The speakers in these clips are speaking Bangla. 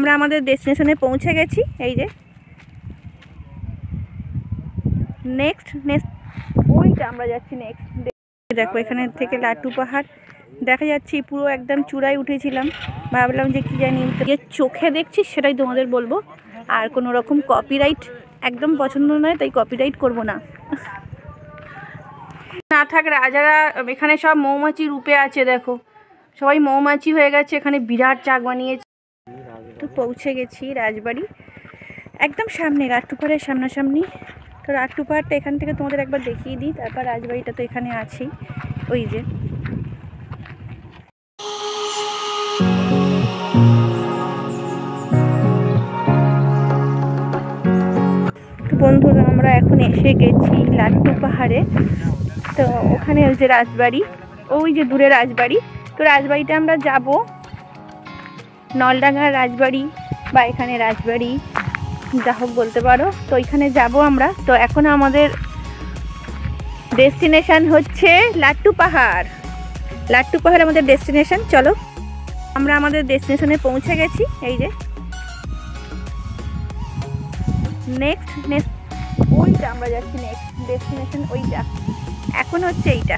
আমরা আমাদের ডেস্টিনেশনে পৌঁছে গেছি। এই যে নেক্সট ওইটা আমরা যাচ্ছি নেক্সট। দেখো এখানে থেকে লাট্টু পাহাড় দেখা যাচ্ছে, পুরো একদম চূড়ায় উঠেছিলাম। ভাবলাম যে কী জানি যে চোখে দেখছি সেটাই তোমাদের বলবো, আর কোনো রকম কপিরাইট একদম পছন্দ নয়, তাই কপিরাইট করব না। না থাক রাজারা এখানে সব মৌমাছি রূপে আছে, দেখো সবাই মৌমাছি হয়ে গেছে, এখানে বিরাট চাক বানিয়েছে। তো পৌঁছে গেছি রাজবাড়ি, একদম সামনে লাট্টু পাহাড়ের সামনাসামনি। তো লাট্টু পাহাড়টা এখান থেকে তোমাদের একবার দেখিয়ে দিই, তারপর রাজবাড়িটা তো এখানে আছেই। ওই যে বন্ধুরা আমরা এখন এসে গেছি লাট্টু পাহাড়ে। তো ওখানে ওই যে রাজবাড়ি, ওই যে দূরে রাজবাড়ি। তো রাজবাড়িতে আমরা যাব, নলডাঙ্গার রাজবাড়ি বা এখানে রাজবাড়ি যা হোক বলতে পারো। তো এখানে যাব আমরা। তো এখন আমাদের ডেস্টিনেশন হচ্ছে লাট্টু পাহাড়। লাট্টু পাহাড় আমাদের ডেস্টিনেশন। চলো আমরা আমাদের ডেস্টিনেশনে পৌঁছে গেছি। এই যে নেক্সট ওইটা আমরা যাচ্ছি, নেক্সট ডেস্টিনেশন ওইটা, এখন হচ্ছে এইটা।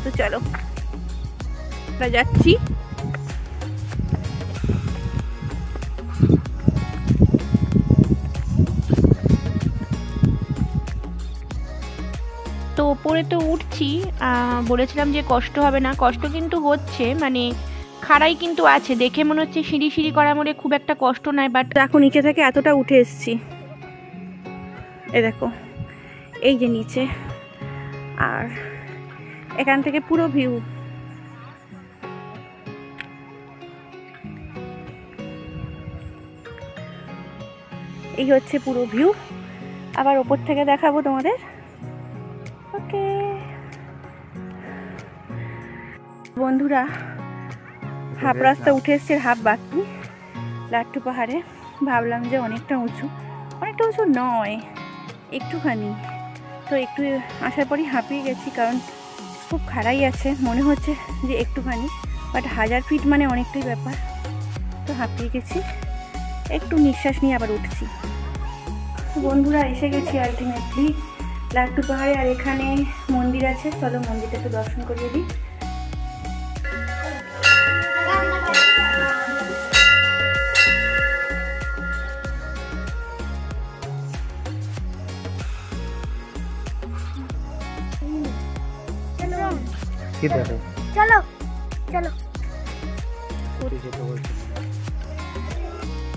তো চলো আমরা যাচ্ছি। তো ওপরে তো উঠছি, বলেছিলাম যে কষ্ট হবে না, কষ্ট কিন্তু হচ্ছে, মানে খাড়াই কিন্তু আছে, দেখে মনে হচ্ছে সিঁড়ি সিঁড়ি করা মনে খুব একটা কষ্ট নয়। বাট দেখো নিচে থেকে এতটা উঠে এসেছি, এ দেখো এই যে নিচে, আর এখান থেকে পুরো ভিউ। এই হচ্ছে পুরো ভিউ, আবার ওপর থেকে দেখাবো তোমাদের। ওকে বন্ধুরা, হাফ রাস্তা উঠে এসছে, হাফ বাকি লাট্টু পাহাড়ে। ভাবলাম যে অনেকটা উঁচু নয়, একটুখানি। তো একটু আসার পরই হাঁপিয়ে গেছি, কারণ খুব খাড়াই আছে, মনে হচ্ছে যে একটুখানি, বাট 1000 ফিট মানে অনেকটাই ব্যাপার। তো হাঁপিয়ে গেছি, একটু নিঃশ্বাস নিয়ে আবার উঠছি। বন্ধুরা এসে গেছি আলটিমেটলি লাট্টু পাহাড়ে, আর এখানে মন্দির আছে, চলো মন্দিরটা একটু দর্শন করিয়ে দিই। চলো চলো।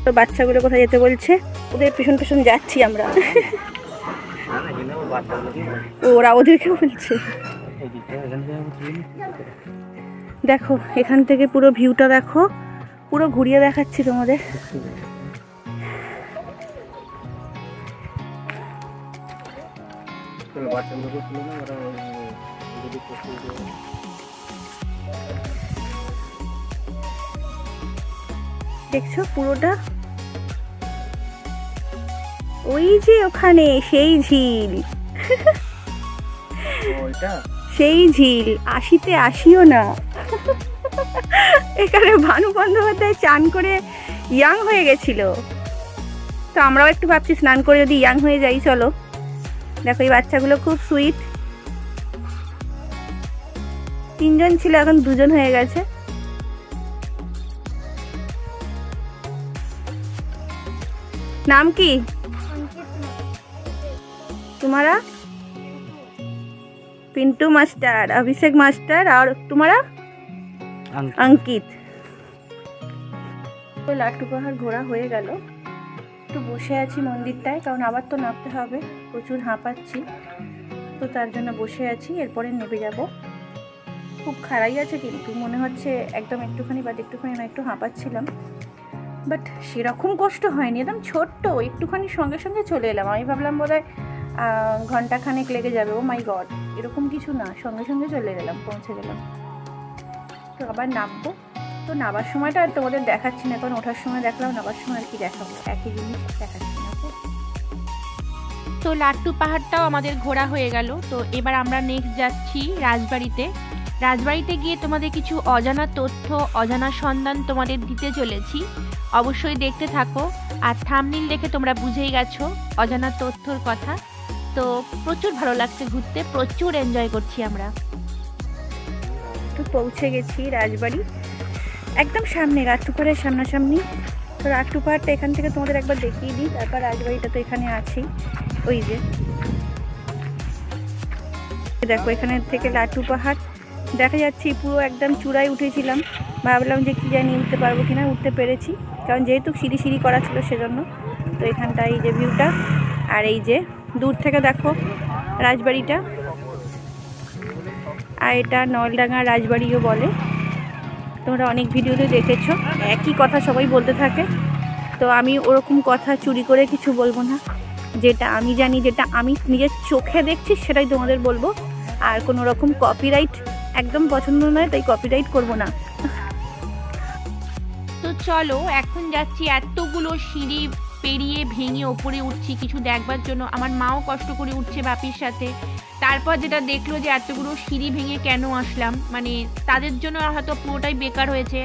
তো বাচ্চাগুলো কোথায় যেতে বলছে, ওদের পিছন পিছন যাচ্ছি আমরা। ওরা ওদেরকে বলছে। দেখো এখান থেকে পুরো ভিউটা দেখো, পুরো ঘুরিয়ে দেখাচ্ছি তোমাদের। দেখছো পুরোটা, ওই যে ওখানে সেই ঝিল, সেই ঝিল, আসিতে আসিও না। এখানে ভানু বন্দ্যোপাধ্যায় চান করে ইয়াং হয়ে গেছিল, তো আমরাও একটু ভাবছি স্নান করে যদি ইয়াং হয়ে যাই। চলো দেখো এই বাচ্চাগুলো খুব সুইট, 3 জন ছিল, এখন 2 জন হয়ে গেছে। नाम की तुम्हारा? पिंटू मास्टर, अभिषेक मास्टर, और तुम्हारा? अंकित। तो लाट्टू पाहाड़ घोरा হয়ে গেল, একটু বসে আছি মন্দিরটায়, কারণ আবার তো নামতে হবে, প্রচুর হাঁপাচ্ছি, তো তার জন্য বসে আছি। এরপরে নেমে যাব। খুব খাড়াই আছে, কিন্তু মনে হচ্ছে একদম একটুখানি না, একটু হাঁপাচ্ছিলাম, বাট সেরকম কষ্ট হয়নি, একদম ছোট্ট একটুখানি, সঙ্গে সঙ্গে চলে এলাম। আমি ভাবলাম বোধহয় ঘন্টাখানেক লেগে যাবে, ও মাই গড, এরকম কিছু না, সঙ্গে সঙ্গে চলে গেলাম, পৌঁছে গেলাম। তো আবার নামবো, তো নামার সময়টা আর তোমাদের দেখাচ্ছি না, কারণ ওঠার সময় দেখলাম, নামার সময় আর কি দেখাবো, একই জিনিস দেখাচ্ছি না। তো লাট্টু পাহাড়টাও আমাদের ঘোরা হয়ে গেল। তো এবার আমরা নেক্সট যাচ্ছি রাজবাড়িতে। রাজবাড়িতে গিয়ে তোমাদের কিছু অজানা তথ্য, অজানা সন্ধান তোমাদের দিতে চলেছি। অবশ্যই দেখতে থাকো। আর থাম্বনেল দেখে তোমরা বুঝেই গেছো অজানা তথ্যর কথা। তো প্রচুর ভালো লাগছে ঘুরতে, প্রচুর এনজয় করছি আমরা। তো পৌঁছে গেছি রাজবাড়ি, একদম সামনে রাট্টুপাড়ের সামনাসামনি। তো রাট্টুপাড়টা এখান থেকে তোমাদের একবার দেখিয়ে দিই, তারপর রাজবাড়িটা তো এখানে আছেই। ওই যে দেখো এখানে থেকে লাট্টু পাহাড় দেখা যাচ্ছে, পুরো একদম চূড়ায় উঠেছিলাম, ভাবলাম যে কী জানি উঠতে পারবো কিনা, উঠতে পেরেছি, কারণ যেহেতু সিঁড়ি সিঁড়ি করা ছিল সেজন্য। তো এখানটা এই যে ভিউটা, আর এই যে দূর থেকে দেখো রাজবাড়িটা, আর এটা নলডাঙ্গা রাজবাড়িও বলে। তোমরা অনেক ভিডিওতে দেখেছো, একই কথা সবাই বলতে থাকে। তো আমি ওরকম কথা চুরি করে কিছু বলবো না, যেটা আমি জানি, যেটা আমি নিজের চোখে দেখছি সেটাই তোমাদের বলবো। আর কোনো রকম কপিরাইট একদম পছন্দ নয়, তাই কপিরাইট করবো না। তো চলো এখন যাচ্ছি, এতগুলো সিঁড়ি পেরিয়ে ভেঙে ওপরে উঠছি কিছু দেখবার জন্য। আমার মাও কষ্ট করে উঠছে বাপির সাথে। তারপর যেটা দেখলো যে এতগুলো সিঁড়ি ভেঙে কেন আসলাম, মানে তাদের জন্য হয়তো পুরোটাই বেকার হয়েছে।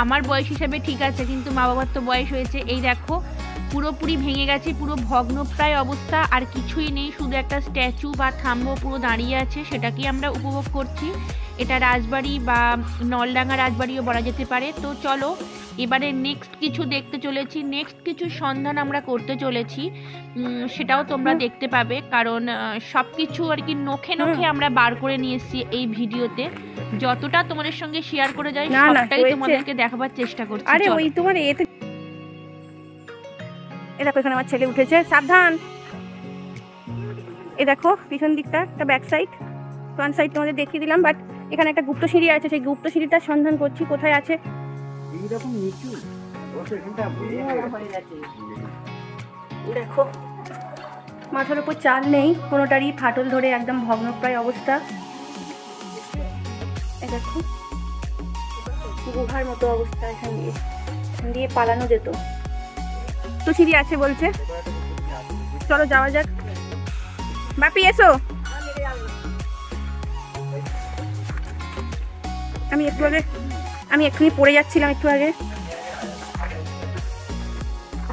আমার বয়স হিসাবে ঠিক আছে, কিন্তু মা বাবার তো বয়স হয়েছে। এই দেখো পুরোপুরি ভেঙে গেছে, পুরো ভগ্নপ্রায় অবস্থা, আর কিছুই নেই, শুধু একটা স্ট্যাচু বা থাম্ব পুরো দাঁড়িয়ে আছে, সেটাকেই আমরা উপভোগ করছি। এটা রাজবাড়ি বা নলডাঙ্গা রাজবাড়িও বলা যেতে পারে। তো চলো এবারে নেক্সট কিছু দেখতে চলেছি, নেক্সট কিছু সন্ধান আমরা করতে চলেছি, সেটাও তোমরা দেখতে পাবে। কারণ সব কিছু আর কি নখে নখে আমরা বার করে নিয়ে এসেছি এই ভিডিওতে। যতটা তোমাদের সঙ্গে শেয়ার করে যাই সবটাই তোমাদেরকে দেখাবার চেষ্টা করছি। আরে ওই তোমার এতে এ দেখো এখানে আমার ছেলে উঠেছে, সাবধান। এ দেখো পিছন দিকটা একটা ব্যাক সাইড, ফ্রন্ট সাইড তোমাদের দেখিয়ে দিলাম। বাট এখানে একটা গুপ্ত সিঁড়ি আছে, সেই গুপ্ত সিঁড়িটার সন্ধান করছি কোথায় আছে। দেখো মাথার উপর চাল নেই, কোনোটারই ফাটল ধরে একদম ভগ্নপ্রায় অবস্থা। এ দেখো গুহার মতো অবস্থা, এখান দিয়ে পালানো যেত। তো সিঁড়ি আছে বলছে, চলো যাওয়া যাক। বাপি এসো, আমি এক্ষুনি পড়ে যাচ্ছিলাম একটু আগে।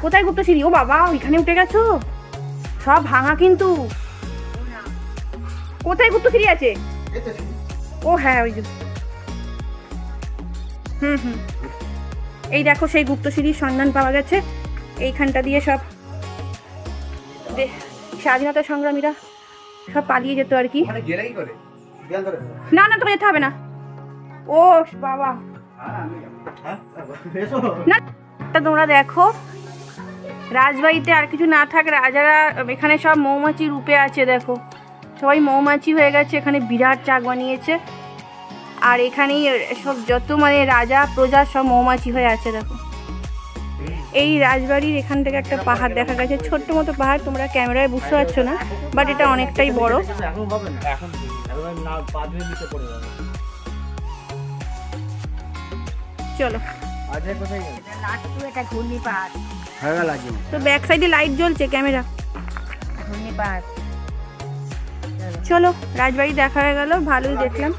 কোথায় গুপ্ত সিঁড়ি? ও বাবা ওইখানে উঠে গেছো, সব ভাঙা কিন্তু। কোথায় গুপ্ত সিঁড়ি আছে? ও হ্যাঁ ওই যে, এই দেখো সেই গুপ্ত সিঁড়ির সন্ধান পাওয়া গেছে। এইখানটা দিয়ে সব স্বাধীনতা সংগ্রামীরা সব পালিয়ে যেত আর কি। না না তোকে যেতে হবে না। ও বাবা না, তোমরা দেখো রাজবাড়িতে আর কিছু না থাক, রাজারা এখানে সব মৌমাছি রূপে আছে। দেখো সবাই মৌমাছি হয়ে গেছে, এখানে বিরাট চাক বানিয়েছে। আর এখানেই সব যত মানে রাজা প্রজা সব মৌমাছি হয়ে আছে। দেখো এই রাজবাড়ির এখান থেকে একটা পাহাড় দেখা গেছে, ছোট্ট মতো পাহাড়, তোমরা ক্যামেরায় বুঝতে পারছো না, বাট এটা অনেকটাই বড়। চলো তো ব্যাক সাইডে লাইট জ্বলছে, ক্যামেরা। চলো রাজবাড়ি দেখা হয়ে গেল, ভালোই দেখলাম।